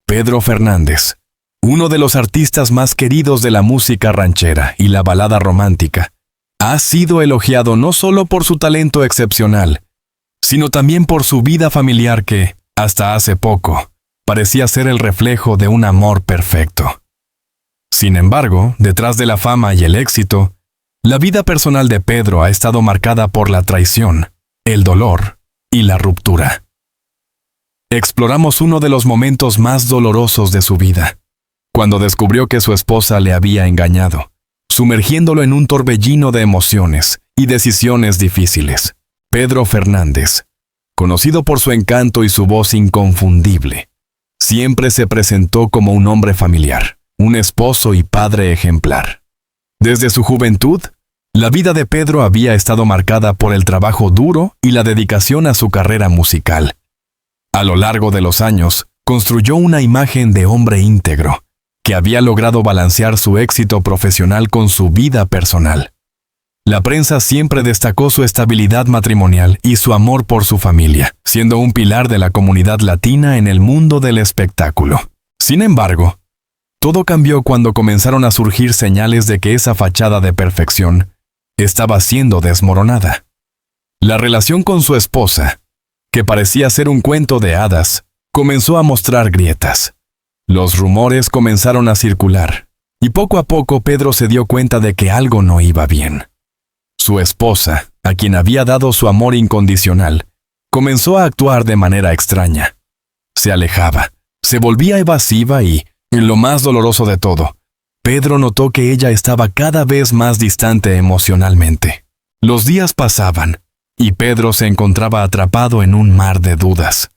Pedro Fernández, uno de los artistas más queridos de la música ranchera y la balada romántica, ha sido elogiado no solo por su talento excepcional, sino también por su vida familiar que, hasta hace poco, parecía ser el reflejo de un amor perfecto. Sin embargo, detrás de la fama y el éxito, la vida personal de Pedro ha estado marcada por la traición, el dolor y la ruptura. Exploramos uno de los momentos más dolorosos de su vida, cuando descubrió que su esposa le había engañado, sumergiéndolo en un torbellino de emociones y decisiones difíciles. Pedro Fernández, conocido por su encanto y su voz inconfundible, siempre se presentó como un hombre familiar, un esposo y padre ejemplar. Desde su juventud, la vida de Pedro había estado marcada por el trabajo duro y la dedicación a su carrera musical. A lo largo de los años, construyó una imagen de hombre íntegro, que había logrado balancear su éxito profesional con su vida personal. La prensa siempre destacó su estabilidad matrimonial y su amor por su familia, siendo un pilar de la comunidad latina en el mundo del espectáculo. Sin embargo, todo cambió cuando comenzaron a surgir señales de que esa fachada de perfección estaba siendo desmoronada. La relación con su esposa, que parecía ser un cuento de hadas, comenzó a mostrar grietas. Los rumores comenzaron a circular, y poco a poco Pedro se dio cuenta de que algo no iba bien. Su esposa, a quien había dado su amor incondicional, comenzó a actuar de manera extraña. Se alejaba, se volvía evasiva y, en lo más doloroso de todo, Pedro notó que ella estaba cada vez más distante emocionalmente. Los días pasaban, y Pedro se encontraba atrapado en un mar de dudas.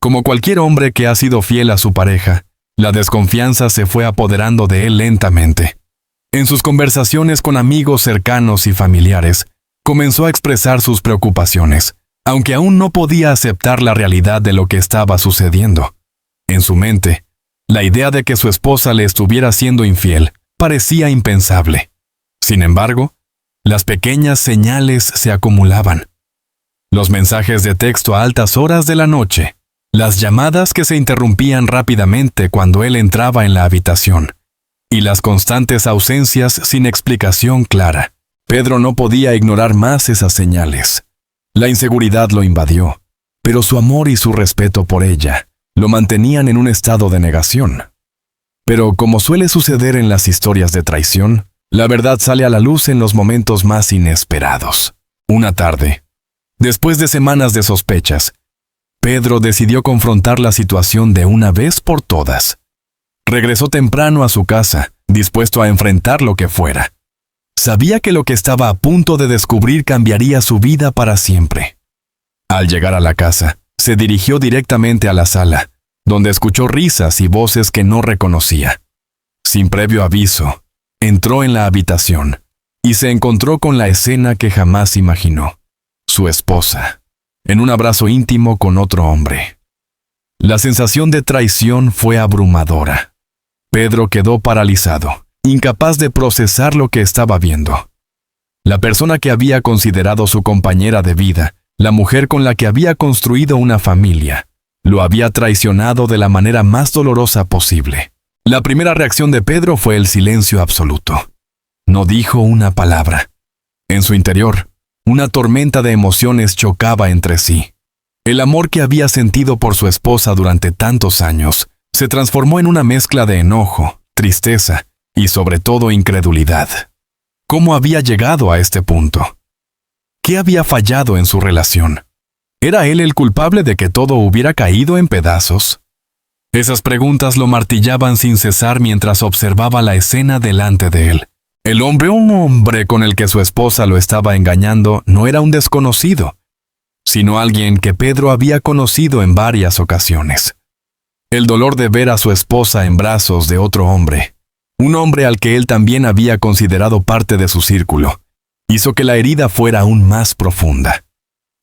Como cualquier hombre que ha sido fiel a su pareja, la desconfianza se fue apoderando de él lentamente. En sus conversaciones con amigos cercanos y familiares, comenzó a expresar sus preocupaciones, aunque aún no podía aceptar la realidad de lo que estaba sucediendo. En su mente, la idea de que su esposa le estuviera siendo infiel parecía impensable. Sin embargo, las pequeñas señales se acumulaban. Los mensajes de texto a altas horas de la noche, las llamadas que se interrumpían rápidamente cuando él entraba en la habitación, y las constantes ausencias sin explicación clara. Pedro no podía ignorar más esas señales. La inseguridad lo invadió, pero su amor y su respeto por ella lo mantenían en un estado de negación. Pero como suele suceder en las historias de traición, la verdad sale a la luz en los momentos más inesperados. Una tarde, después de semanas de sospechas, Pedro decidió confrontar la situación de una vez por todas. Regresó temprano a su casa, dispuesto a enfrentar lo que fuera. Sabía que lo que estaba a punto de descubrir cambiaría su vida para siempre. Al llegar a la casa, se dirigió directamente a la sala, donde escuchó risas y voces que no reconocía. Sin previo aviso, entró en la habitación y se encontró con la escena que jamás imaginó. Su esposa, en un abrazo íntimo con otro hombre. La sensación de traición fue abrumadora. Pedro quedó paralizado, incapaz de procesar lo que estaba viendo. La persona que había considerado su compañera de vida, la mujer con la que había construido una familia, lo había traicionado de la manera más dolorosa posible. La primera reacción de Pedro fue el silencio absoluto. No dijo una palabra. En su interior, una tormenta de emociones chocaba entre sí. El amor que había sentido por su esposa durante tantos años se transformó en una mezcla de enojo, tristeza y sobre todo incredulidad. ¿Cómo había llegado a este punto? ¿Qué había fallado en su relación? ¿Era él el culpable de que todo hubiera caído en pedazos? Esas preguntas lo martillaban sin cesar mientras observaba la escena delante de él. El hombre con el que su esposa lo estaba engañando no era un desconocido, sino alguien que Pedro había conocido en varias ocasiones. El dolor de ver a su esposa en brazos de otro hombre, un hombre al que él también había considerado parte de su círculo, hizo que la herida fuera aún más profunda.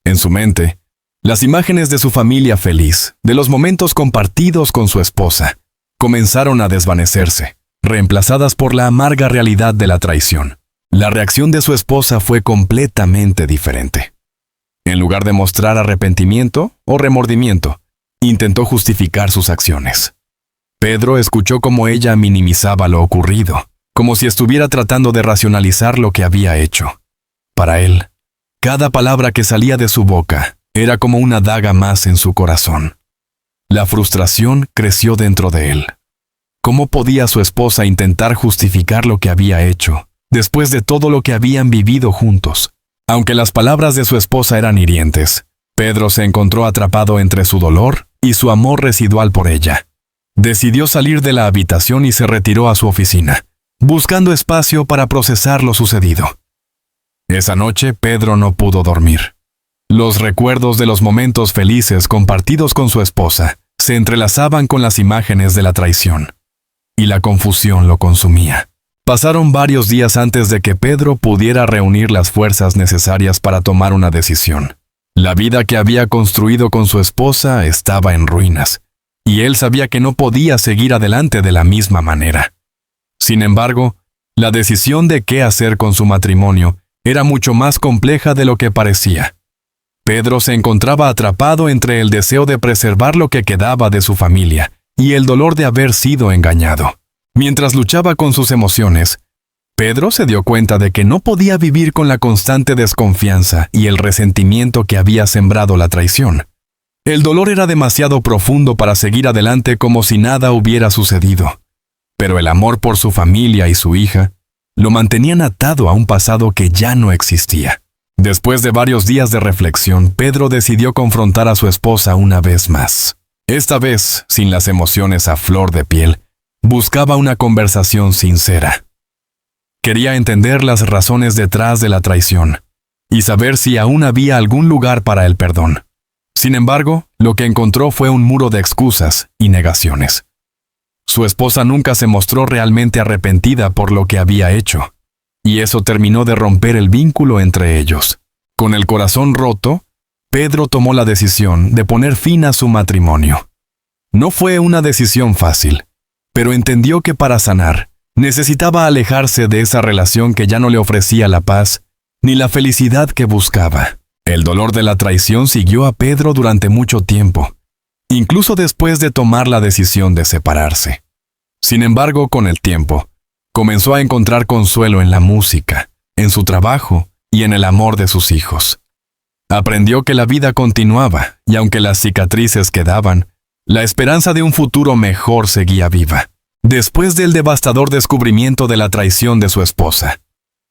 En su mente, las imágenes de su familia feliz, de los momentos compartidos con su esposa, comenzaron a desvanecerse, reemplazadas por la amarga realidad de la traición. La reacción de su esposa fue completamente diferente. En lugar de mostrar arrepentimiento o remordimiento, intentó justificar sus acciones. Pedro escuchó cómo ella minimizaba lo ocurrido, como si estuviera tratando de racionalizar lo que había hecho. Para él, cada palabra que salía de su boca era como una daga más en su corazón. La frustración creció dentro de él. ¿Cómo podía su esposa intentar justificar lo que había hecho, después de todo lo que habían vivido juntos? Aunque las palabras de su esposa eran hirientes, Pedro se encontró atrapado entre su dolor y su amor residual por ella. Decidió salir de la habitación y se retiró a su oficina, buscando espacio para procesar lo sucedido. Esa noche Pedro no pudo dormir. Los recuerdos de los momentos felices compartidos con su esposa se entrelazaban con las imágenes de la traición, y la confusión lo consumía. Pasaron varios días antes de que Pedro pudiera reunir las fuerzas necesarias para tomar una decisión. La vida que había construido con su esposa estaba en ruinas, y él sabía que no podía seguir adelante de la misma manera. Sin embargo, la decisión de qué hacer con su matrimonio era mucho más compleja de lo que parecía. Pedro se encontraba atrapado entre el deseo de preservar lo que quedaba de su familia y el dolor de haber sido engañado. Mientras luchaba con sus emociones, Pedro se dio cuenta de que no podía vivir con la constante desconfianza y el resentimiento que había sembrado la traición. El dolor era demasiado profundo para seguir adelante como si nada hubiera sucedido. Pero el amor por su familia y su hija lo mantenían atado a un pasado que ya no existía. Después de varios días de reflexión, Pedro decidió confrontar a su esposa una vez más. Esta vez, sin las emociones a flor de piel, buscaba una conversación sincera. Quería entender las razones detrás de la traición y saber si aún había algún lugar para el perdón. Sin embargo, lo que encontró fue un muro de excusas y negaciones. Su esposa nunca se mostró realmente arrepentida por lo que había hecho, y eso terminó de romper el vínculo entre ellos. Con el corazón roto, Pedro tomó la decisión de poner fin a su matrimonio. No fue una decisión fácil, pero entendió que para sanar, necesitaba alejarse de esa relación que ya no le ofrecía la paz ni la felicidad que buscaba. El dolor de la traición siguió a Pedro durante mucho tiempo, incluso después de tomar la decisión de separarse. Sin embargo, con el tiempo, comenzó a encontrar consuelo en la música, en su trabajo y en el amor de sus hijos. Aprendió que la vida continuaba, y aunque las cicatrices quedaban, la esperanza de un futuro mejor seguía viva. Después del devastador descubrimiento de la traición de su esposa,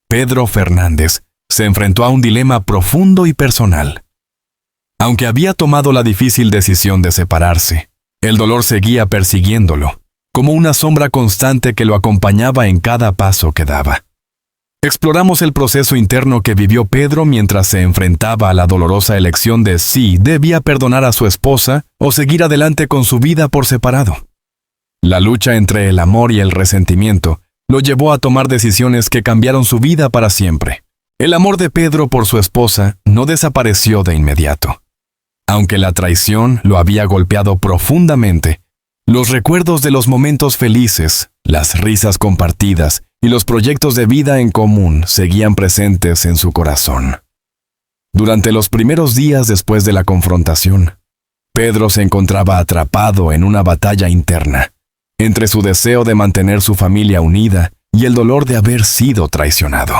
Pedro Fernández se enfrentó a un dilema profundo y personal. Aunque había tomado la difícil decisión de separarse, el dolor seguía persiguiéndolo, como una sombra constante que lo acompañaba en cada paso que daba. Exploramos el proceso interno que vivió Pedro mientras se enfrentaba a la dolorosa elección de si debía perdonar a su esposa o seguir adelante con su vida por separado. La lucha entre el amor y el resentimiento lo llevó a tomar decisiones que cambiaron su vida para siempre. El amor de Pedro por su esposa no desapareció de inmediato. Aunque la traición lo había golpeado profundamente, los recuerdos de los momentos felices, las risas compartidas y los proyectos de vida en común seguían presentes en su corazón. Durante los primeros días después de la confrontación, Pedro se encontraba atrapado en una batalla interna, entre su deseo de mantener su familia unida y el dolor de haber sido traicionado.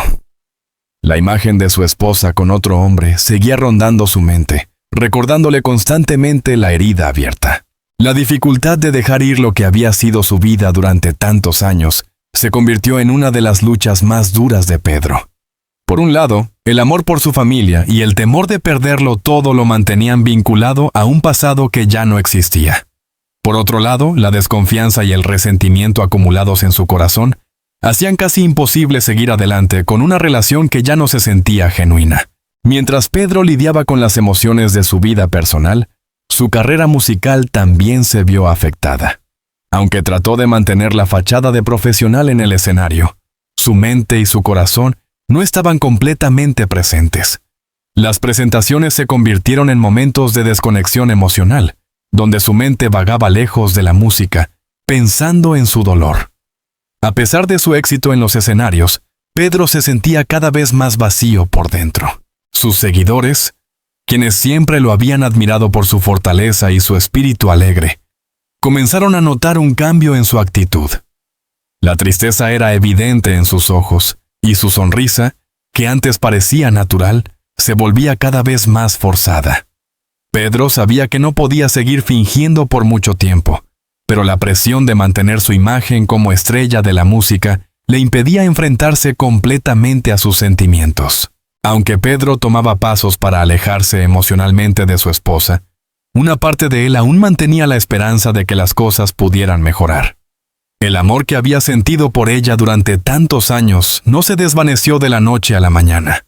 La imagen de su esposa con otro hombre seguía rondando su mente, recordándole constantemente la herida abierta. La dificultad de dejar ir lo que había sido su vida durante tantos años se convirtió en una de las luchas más duras de Pedro. Por un lado, el amor por su familia y el temor de perderlo todo lo mantenían vinculado a un pasado que ya no existía. Por otro lado, la desconfianza y el resentimiento acumulados en su corazón hacían casi imposible seguir adelante con una relación que ya no se sentía genuina. Mientras Pedro lidiaba con las emociones de su vida personal, su carrera musical también se vio afectada. Aunque trató de mantener la fachada de profesional en el escenario, su mente y su corazón no estaban completamente presentes. Las presentaciones se convirtieron en momentos de desconexión emocional, donde su mente vagaba lejos de la música, pensando en su dolor. A pesar de su éxito en los escenarios, Pedro se sentía cada vez más vacío por dentro. Sus seguidores, quienes siempre lo habían admirado por su fortaleza y su espíritu alegre, comenzaron a notar un cambio en su actitud. La tristeza era evidente en sus ojos, y su sonrisa, que antes parecía natural, se volvía cada vez más forzada. Pedro sabía que no podía seguir fingiendo por mucho tiempo, pero la presión de mantener su imagen como estrella de la música le impedía enfrentarse completamente a sus sentimientos. Aunque Pedro tomaba pasos para alejarse emocionalmente de su esposa, una parte de él aún mantenía la esperanza de que las cosas pudieran mejorar. El amor que había sentido por ella durante tantos años no se desvaneció de la noche a la mañana.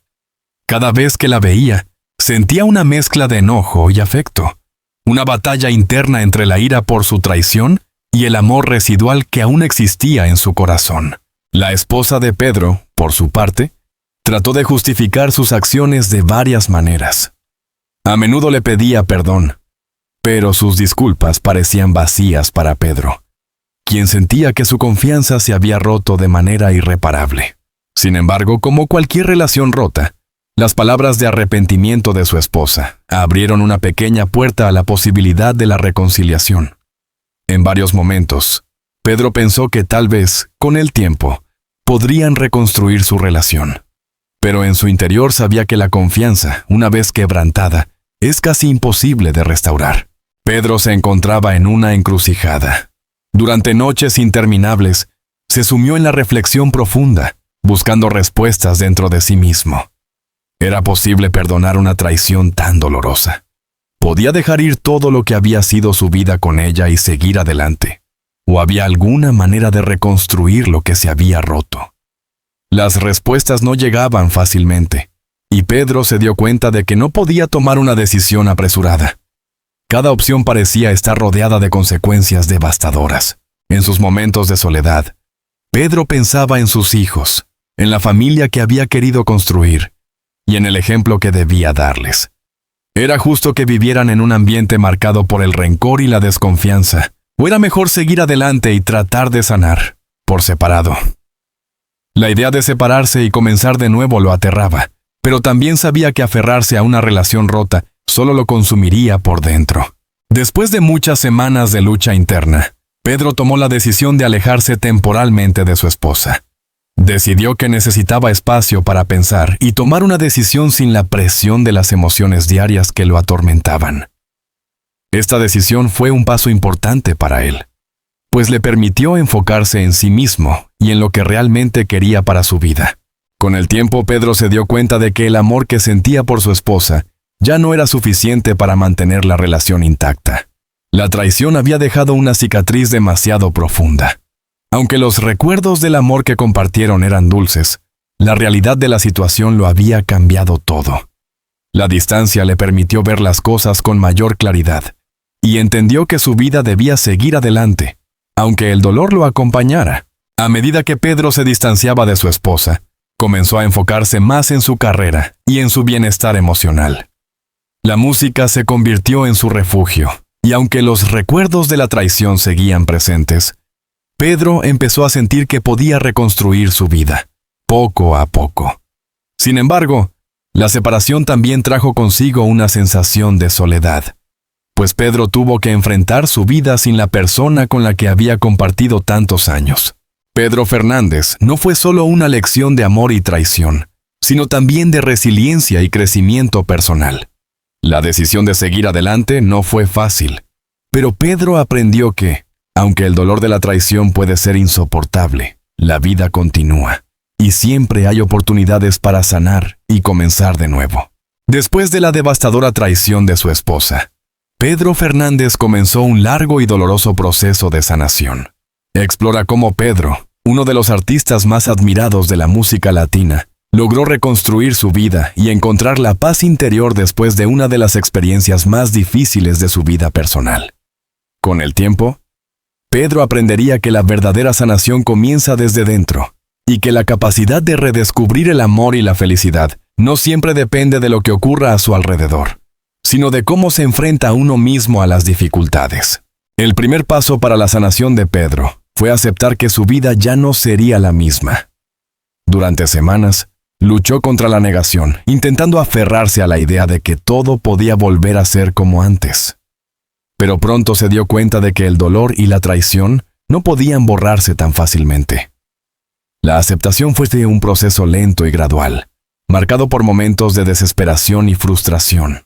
Cada vez que la veía, sentía una mezcla de enojo y afecto, una batalla interna entre la ira por su traición y el amor residual que aún existía en su corazón. La esposa de Pedro, por su parte, trató de justificar sus acciones de varias maneras. A menudo le pedía perdón, pero sus disculpas parecían vacías para Pedro, quien sentía que su confianza se había roto de manera irreparable. Sin embargo, como cualquier relación rota, las palabras de arrepentimiento de su esposa abrieron una pequeña puerta a la posibilidad de la reconciliación. En varios momentos, Pedro pensó que tal vez, con el tiempo, podrían reconstruir su relación. Pero en su interior sabía que la confianza, una vez quebrantada, es casi imposible de restaurar. Pedro se encontraba en una encrucijada. Durante noches interminables, se sumió en la reflexión profunda, buscando respuestas dentro de sí mismo. ¿Era posible perdonar una traición tan dolorosa? ¿Podía dejar ir todo lo que había sido su vida con ella y seguir adelante? ¿O había alguna manera de reconstruir lo que se había roto? Las respuestas no llegaban fácilmente, y Pedro se dio cuenta de que no podía tomar una decisión apresurada. Cada opción parecía estar rodeada de consecuencias devastadoras. En sus momentos de soledad, Pedro pensaba en sus hijos, en la familia que había querido construir, y en el ejemplo que debía darles. ¿Era justo que vivieran en un ambiente marcado por el rencor y la desconfianza? ¿O era mejor seguir adelante y tratar de sanar, por separado? La idea de separarse y comenzar de nuevo lo aterraba, pero también sabía que aferrarse a una relación rota solo lo consumiría por dentro. Después de muchas semanas de lucha interna, Pedro tomó la decisión de alejarse temporalmente de su esposa. Decidió que necesitaba espacio para pensar y tomar una decisión sin la presión de las emociones diarias que lo atormentaban. Esta decisión fue un paso importante para él, pues le permitió enfocarse en sí mismo y en lo que realmente quería para su vida. Con el tiempo, Pedro se dio cuenta de que el amor que sentía por su esposa ya no era suficiente para mantener la relación intacta. La traición había dejado una cicatriz demasiado profunda. Aunque los recuerdos del amor que compartieron eran dulces, la realidad de la situación lo había cambiado todo. La distancia le permitió ver las cosas con mayor claridad, y entendió que su vida debía seguir adelante, aunque el dolor lo acompañara. A medida que Pedro se distanciaba de su esposa, comenzó a enfocarse más en su carrera y en su bienestar emocional. La música se convirtió en su refugio, y aunque los recuerdos de la traición seguían presentes, Pedro empezó a sentir que podía reconstruir su vida, poco a poco. Sin embargo, la separación también trajo consigo una sensación de soledad, pues Pedro tuvo que enfrentar su vida sin la persona con la que había compartido tantos años. Pedro Fernández no fue solo una lección de amor y traición, sino también de resiliencia y crecimiento personal. La decisión de seguir adelante no fue fácil, pero Pedro aprendió que, aunque el dolor de la traición puede ser insoportable, la vida continúa, y siempre hay oportunidades para sanar y comenzar de nuevo. Después de la devastadora traición de su esposa, Pedro Fernández comenzó un largo y doloroso proceso de sanación. Explora cómo Pedro, uno de los artistas más admirados de la música latina, logró reconstruir su vida y encontrar la paz interior después de una de las experiencias más difíciles de su vida personal. Con el tiempo, Pedro aprendería que la verdadera sanación comienza desde dentro, y que la capacidad de redescubrir el amor y la felicidad no siempre depende de lo que ocurra a su alrededor, sino de cómo se enfrenta uno mismo a las dificultades. El primer paso para la sanación de Pedro fue aceptar que su vida ya no sería la misma. Durante semanas, luchó contra la negación, intentando aferrarse a la idea de que todo podía volver a ser como antes. pero pronto se dio cuenta de que el dolor y la traición no podían borrarse tan fácilmente. La aceptación fue de un proceso lento y gradual, marcado por momentos de desesperación y frustración.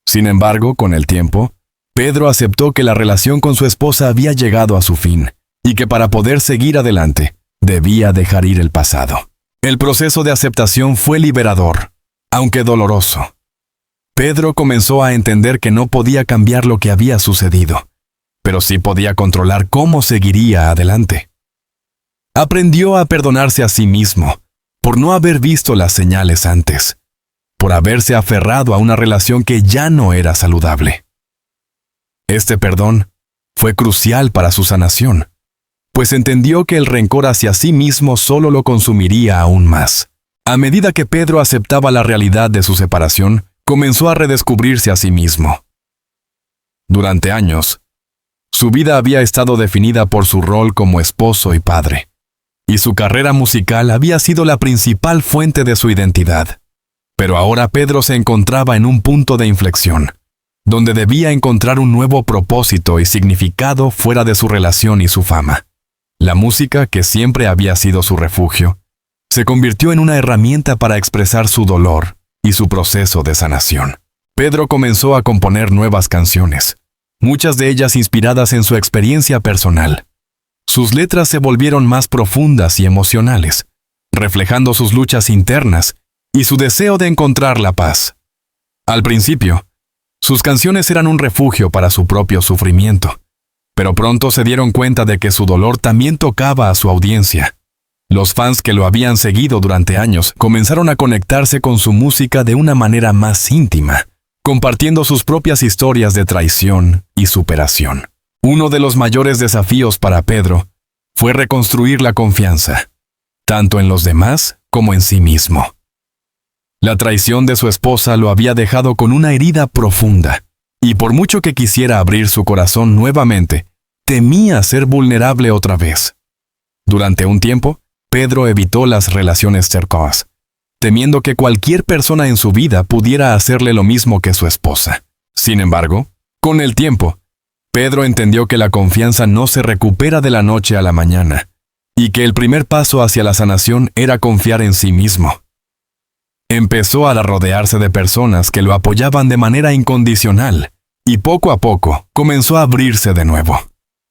Sin embargo, con el tiempo, Pedro aceptó que la relación con su esposa había llegado a su fin y que para poder seguir adelante, debía dejar ir el pasado. El proceso de aceptación fue liberador, aunque doloroso. Pedro comenzó a entender que no podía cambiar lo que había sucedido, pero sí podía controlar cómo seguiría adelante. Aprendió a perdonarse a sí mismo por no haber visto las señales antes, por haberse aferrado a una relación que ya no era saludable. Este perdón fue crucial para su sanación, pues entendió que el rencor hacia sí mismo solo lo consumiría aún más. A medida que Pedro aceptaba la realidad de su separación, comenzó a redescubrirse a sí mismo. Durante años, su vida había estado definida por su rol como esposo y padre, y su carrera musical había sido la principal fuente de su identidad. Pero ahora Pedro se encontraba en un punto de inflexión, donde debía encontrar un nuevo propósito y significado fuera de su relación y su fama. La música, que siempre había sido su refugio, se convirtió en una herramienta para expresar su dolor y su proceso de sanación. Pedro comenzó a componer nuevas canciones, muchas de ellas inspiradas en su experiencia personal. Sus letras se volvieron más profundas y emocionales, reflejando sus luchas internas y su deseo de encontrar la paz. Al principio, sus canciones eran un refugio para su propio sufrimiento, pero pronto se dieron cuenta de que su dolor también tocaba a su audiencia. Los fans que lo habían seguido durante años comenzaron a conectarse con su música de una manera más íntima, compartiendo sus propias historias de traición y superación. Uno de los mayores desafíos para Pedro fue reconstruir la confianza, tanto en los demás como en sí mismo. La traición de su esposa lo había dejado con una herida profunda, y por mucho que quisiera abrir su corazón nuevamente, temía ser vulnerable otra vez. Durante un tiempo, Pedro evitó las relaciones cercanas, temiendo que cualquier persona en su vida pudiera hacerle lo mismo que su esposa. Sin embargo, con el tiempo, Pedro entendió que la confianza no se recupera de la noche a la mañana, y que el primer paso hacia la sanación era confiar en sí mismo. Empezó a rodearse de personas que lo apoyaban de manera incondicional, y poco a poco comenzó a abrirse de nuevo.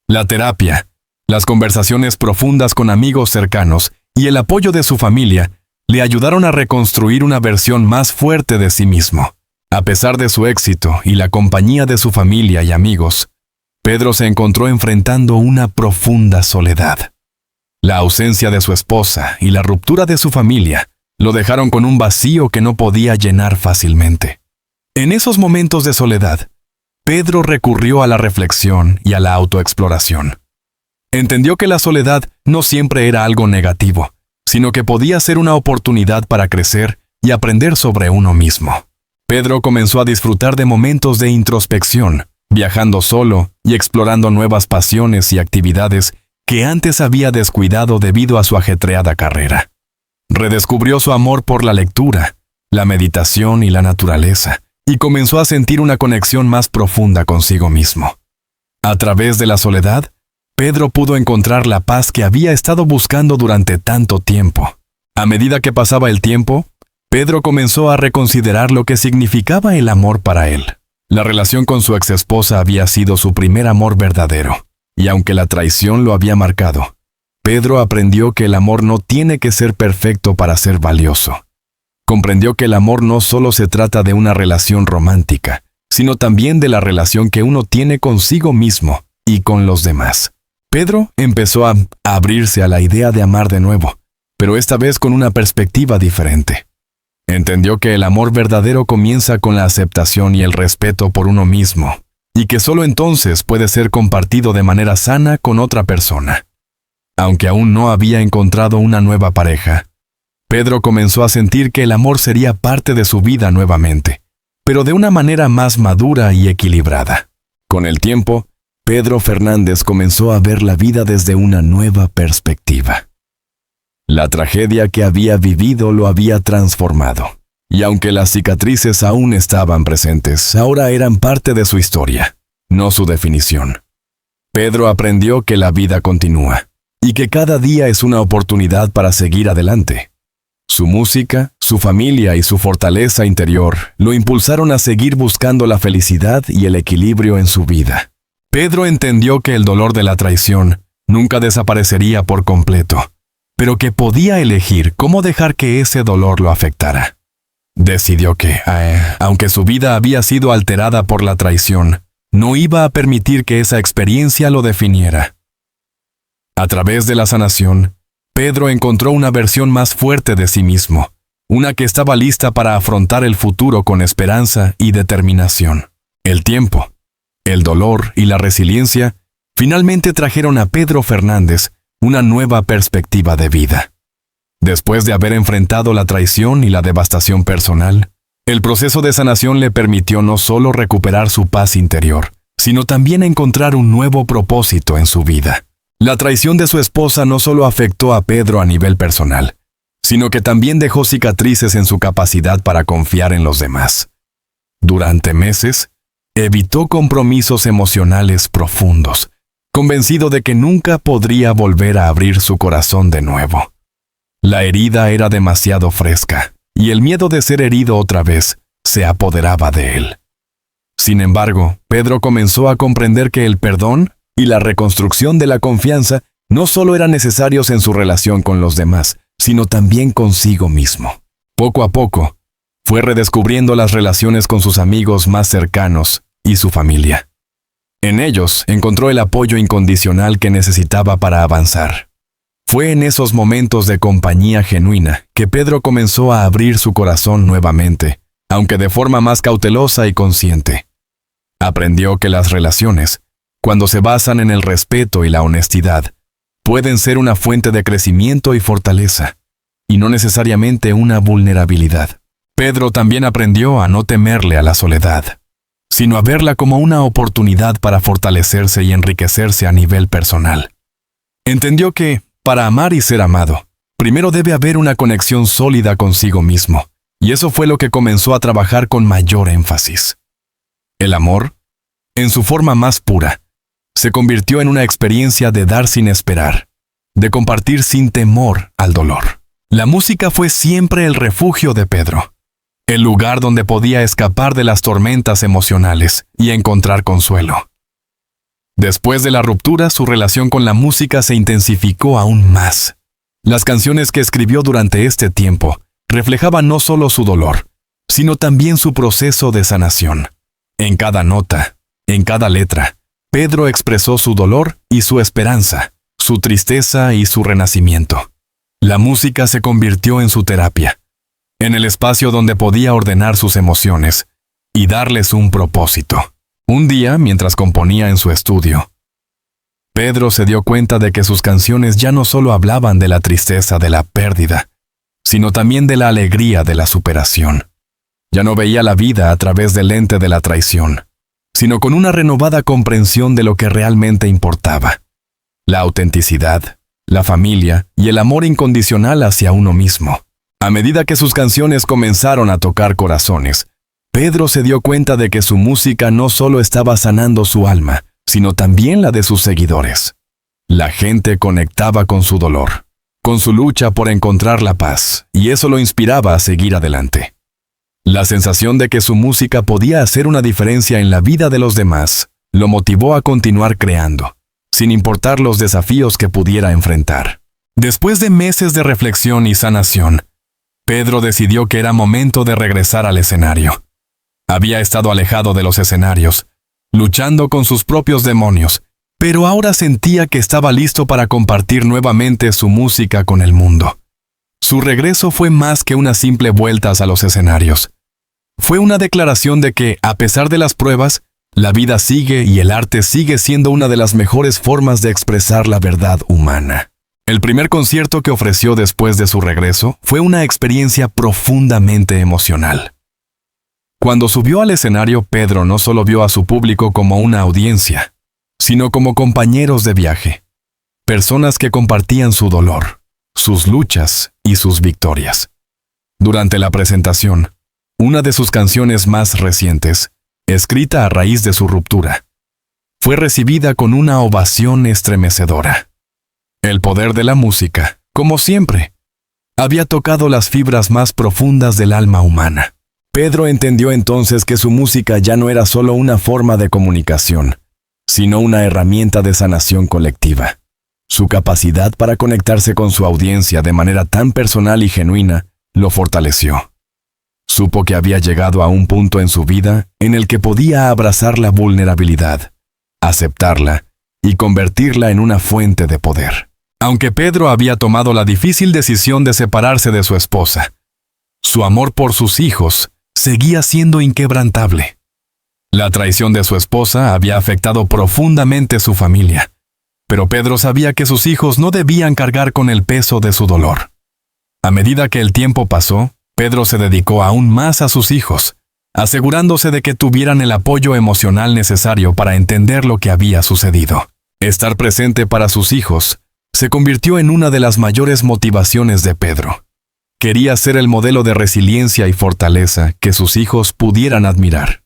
La terapia, las conversaciones profundas con amigos cercanos y el apoyo de su familia le ayudaron a reconstruir una versión más fuerte de sí mismo. A pesar de su éxito y la compañía de su familia y amigos, Pedro se encontró enfrentando una profunda soledad. La ausencia de su esposa y la ruptura de su familia lo dejaron con un vacío que no podía llenar fácilmente. En esos momentos de soledad, Pedro recurrió a la reflexión y a la autoexploración. Entendió que la soledad no siempre era algo negativo, sino que podía ser una oportunidad para crecer y aprender sobre uno mismo. Pedro comenzó a disfrutar de momentos de introspección, viajando solo y explorando nuevas pasiones y actividades que antes había descuidado debido a su ajetreada carrera. Redescubrió su amor por la lectura, la meditación y la naturaleza, y comenzó a sentir una conexión más profunda consigo mismo. A través de la soledad, Pedro pudo encontrar la paz que había estado buscando durante tanto tiempo. A medida que pasaba el tiempo, Pedro comenzó a reconsiderar lo que significaba el amor para él. La relación con su exesposa había sido su primer amor verdadero, y aunque la traición lo había marcado, Pedro aprendió que el amor no tiene que ser perfecto para ser valioso. Comprendió que el amor no solo se trata de una relación romántica, sino también de la relación que uno tiene consigo mismo y con los demás. Pedro empezó a abrirse a la idea de amar de nuevo, pero esta vez con una perspectiva diferente. Entendió que el amor verdadero comienza con la aceptación y el respeto por uno mismo, y que solo entonces puede ser compartido de manera sana con otra persona. Aunque aún no había encontrado una nueva pareja, Pedro comenzó a sentir que el amor sería parte de su vida nuevamente, pero de una manera más madura y equilibrada. Con el tiempo, Pedro Fernández comenzó a ver la vida desde una nueva perspectiva. La tragedia que había vivido lo había transformado, y aunque las cicatrices aún estaban presentes, ahora eran parte de su historia. no su definición. Pedro aprendió que la vida continúa y que cada día es una oportunidad para seguir adelante. Su música, su familia y su fortaleza interior lo impulsaron a seguir buscando la felicidad y el equilibrio en su vida. Pedro entendió que el dolor de la traición nunca desaparecería por completo, pero que podía elegir cómo dejar que ese dolor lo afectara. Decidió que, aunque su vida había sido alterada por la traición, no iba a permitir que esa experiencia lo definiera. A través de la sanación, Pedro encontró una versión más fuerte de sí mismo, una que estaba lista para afrontar el futuro con esperanza y determinación. El tiempo, el dolor y la resiliencia finalmente trajeron a Pedro Fernández una nueva perspectiva de vida. Después de haber enfrentado la traición y la devastación personal, el proceso de sanación le permitió no solo recuperar su paz interior, sino también encontrar un nuevo propósito en su vida. La traición de su esposa no solo afectó a Pedro a nivel personal, sino que también dejó cicatrices en su capacidad para confiar en los demás. Durante meses, evitó compromisos emocionales profundos, convencido de que nunca podría volver a abrir su corazón de nuevo. La herida era demasiado fresca, y el miedo de ser herido otra vez se apoderaba de él. Sin embargo, Pedro comenzó a comprender que el perdón y la reconstrucción de la confianza no solo eran necesarios en su relación con los demás, sino también consigo mismo. Poco a poco, fue redescubriendo las relaciones con sus amigos más cercanos y su familia. En ellos encontró el apoyo incondicional que necesitaba para avanzar. Fue en esos momentos de compañía genuina que Pedro comenzó a abrir su corazón nuevamente, aunque de forma más cautelosa y consciente. Aprendió que las relaciones, cuando se basan en el respeto y la honestidad, pueden ser una fuente de crecimiento y fortaleza, y no necesariamente una vulnerabilidad. Pedro también aprendió a no temerle a la soledad, sino a verla como una oportunidad para fortalecerse y enriquecerse a nivel personal. Entendió que, para amar y ser amado, primero debe haber una conexión sólida consigo mismo, y eso fue lo que comenzó a trabajar con mayor énfasis. El amor, en su forma más pura, se convirtió en una experiencia de dar sin esperar, de compartir sin temor al dolor. La música fue siempre el refugio de Pedro, el lugar donde podía escapar de las tormentas emocionales y encontrar consuelo. Después de la ruptura, su relación con la música se intensificó aún más. Las canciones que escribió durante este tiempo reflejaban no solo su dolor, sino también su proceso de sanación. En cada nota, en cada letra, Pedro expresó su dolor y su esperanza, su tristeza y su renacimiento. La música se convirtió en su terapia, en el espacio donde podía ordenar sus emociones y darles un propósito. Un día, mientras componía en su estudio, Pedro se dio cuenta de que sus canciones ya no solo hablaban de la tristeza de la pérdida, sino también de la alegría de la superación. Ya no veía la vida a través del lente de la traición, sino con una renovada comprensión de lo que realmente importaba: la autenticidad, la familia y el amor incondicional hacia uno mismo. A medida que sus canciones comenzaron a tocar corazones, Pedro se dio cuenta de que su música no solo estaba sanando su alma, sino también la de sus seguidores. La gente conectaba con su dolor, con su lucha por encontrar la paz, y eso lo inspiraba a seguir adelante. La sensación de que su música podía hacer una diferencia en la vida de los demás lo motivó a continuar creando, sin importar los desafíos que pudiera enfrentar. Después de meses de reflexión y sanación, Pedro decidió que era momento de regresar al escenario. Había estado alejado de los escenarios, luchando con sus propios demonios, pero ahora sentía que estaba listo para compartir nuevamente su música con el mundo. Su regreso fue más que unas simples vueltas a los escenarios. Fue una declaración de que, a pesar de las pruebas, la vida sigue y el arte sigue siendo una de las mejores formas de expresar la verdad humana. El primer concierto que ofreció después de su regreso fue una experiencia profundamente emocional. Cuando subió al escenario, Pedro no solo vio a su público como una audiencia, sino como compañeros de viaje, personas que compartían su dolor, sus luchas y sus victorias. Durante la presentación, una de sus canciones más recientes, escrita a raíz de su ruptura, fue recibida con una ovación estremecedora. El poder de la música, como siempre, había tocado las fibras más profundas del alma humana. Pedro entendió entonces que su música ya no era solo una forma de comunicación, sino una herramienta de sanación colectiva. Su capacidad para conectarse con su audiencia de manera tan personal y genuina lo fortaleció. Supo que había llegado a un punto en su vida en el que podía abrazar la vulnerabilidad, aceptarla y convertirla en una fuente de poder. Aunque Pedro había tomado la difícil decisión de separarse de su esposa, su amor por sus hijos seguía siendo inquebrantable. La traición de su esposa había afectado profundamente su familia, pero Pedro sabía que sus hijos no debían cargar con el peso de su dolor. A medida que el tiempo pasó, Pedro se dedicó aún más a sus hijos, asegurándose de que tuvieran el apoyo emocional necesario para entender lo que había sucedido. Estar presente para sus hijos se convirtió en una de las mayores motivaciones de Pedro. Quería ser el modelo de resiliencia y fortaleza que sus hijos pudieran admirar.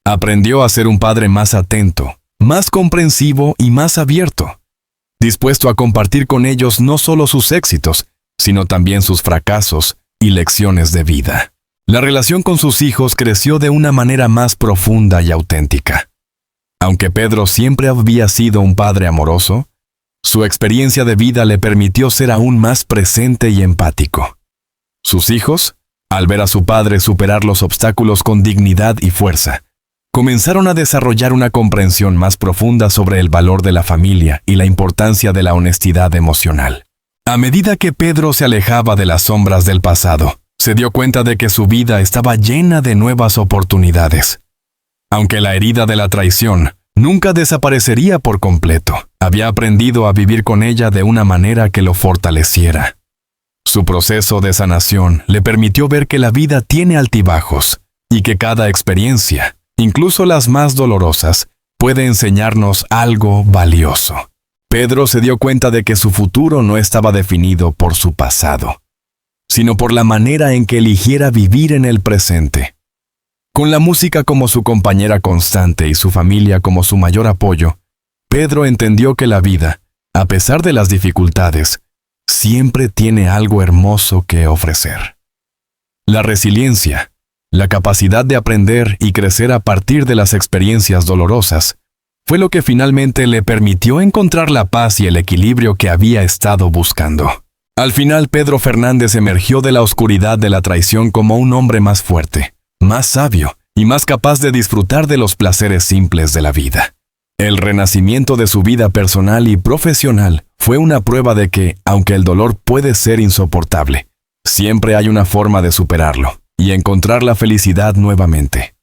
Aprendió a ser un padre más atento, más comprensivo y más abierto, dispuesto a compartir con ellos no solo sus éxitos, sino también sus fracasos y lecciones de vida. La relación con sus hijos creció de una manera más profunda y auténtica. Aunque Pedro siempre había sido un padre amoroso, su experiencia de vida le permitió ser aún más presente y empático. Sus hijos, al ver a su padre superar los obstáculos con dignidad y fuerza, comenzaron a desarrollar una comprensión más profunda sobre el valor de la familia y la importancia de la honestidad emocional. A medida que Pedro se alejaba de las sombras del pasado, se dio cuenta de que su vida estaba llena de nuevas oportunidades. Aunque la herida de la traición nunca desaparecería por completo, había aprendido a vivir con ella de una manera que lo fortaleciera. Su proceso de sanación le permitió ver que la vida tiene altibajos y que cada experiencia, incluso las más dolorosas, puede enseñarnos algo valioso. Pedro se dio cuenta de que su futuro no estaba definido por su pasado, sino por la manera en que eligiera vivir en el presente. Con la música como su compañera constante y su familia como su mayor apoyo, Pedro entendió que la vida, a pesar de las dificultades, siempre tiene algo hermoso que ofrecer. La resiliencia, la capacidad de aprender y crecer a partir de las experiencias dolorosas, fue lo que finalmente le permitió encontrar la paz y el equilibrio que había estado buscando. Al final, Pedro Fernández emergió de la oscuridad de la traición como un hombre más fuerte, más sabio y más capaz de disfrutar de los placeres simples de la vida. El renacimiento de su vida personal y profesional fue una prueba de que, aunque el dolor puede ser insoportable, siempre hay una forma de superarlo y encontrar la felicidad nuevamente.